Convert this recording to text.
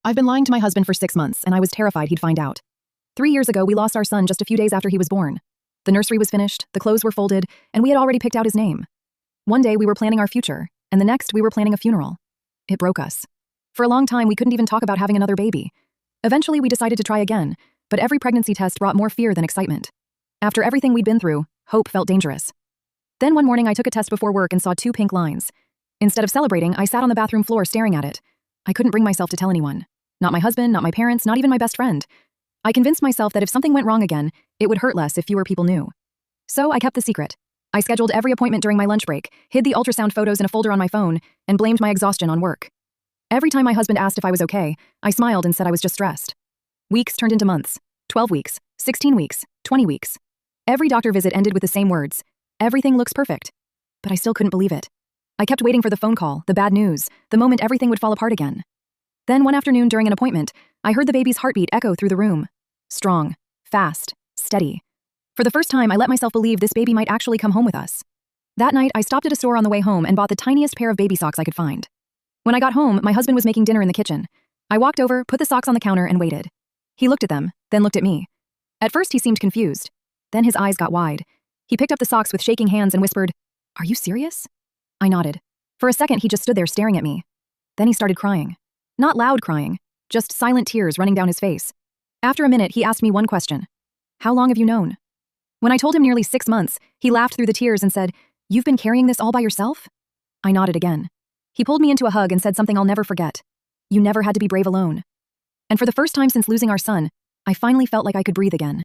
I've been lying to my husband for 6 months, and I was terrified he'd find out. 3 years ago, we lost our son just a few days after he was born. The nursery was finished, the clothes were folded, and we had already picked out his name. One day, we were planning our future, and the next, we were planning a funeral. It broke us. For a long time, we couldn't even talk about having another baby. Eventually, we decided to try again, but every pregnancy test brought more fear than excitement. After everything we'd been through, hope felt dangerous. Then one morning, I took a test before work and saw 2 pink lines. Instead of celebrating, I sat on the bathroom floor staring at it. I couldn't bring myself to tell anyone. Not my husband, not my parents, not even my best friend. I convinced myself that if something went wrong again, it would hurt less if fewer people knew. So I kept the secret. I scheduled every appointment during my lunch break, hid the ultrasound photos in a folder on my phone, and blamed my exhaustion on work. Every time my husband asked if I was okay, I smiled and said I was just stressed. Weeks turned into months, 12 weeks, 16 weeks, 20 weeks. Every doctor visit ended with the same words. Everything looks perfect. But I still couldn't believe it. I kept waiting for the phone call, the bad news, the moment everything would fall apart again. Then one afternoon during an appointment, I heard the baby's heartbeat echo through the room. Strong, fast, steady. For the first time, I let myself believe this baby might actually come home with us. That night, I stopped at a store on the way home and bought the tiniest pair of baby socks I could find. When I got home, my husband was making dinner in the kitchen. I walked over, put the socks on the counter, and waited. He looked at them, then looked at me. At first, he seemed confused. Then his eyes got wide. He picked up the socks with shaking hands and whispered, "Are you serious?" I nodded. For a second, he just stood there staring at me. Then he started crying. Not loud crying, just silent tears running down his face. After a minute, he asked me one question. "How long have you known?" When I told him nearly 6 months, he laughed through the tears and said, "You've been carrying this all by yourself?" I nodded again. He pulled me into a hug and said something I'll never forget. "You never had to be brave alone." And for the first time since losing our son, I finally felt like I could breathe again.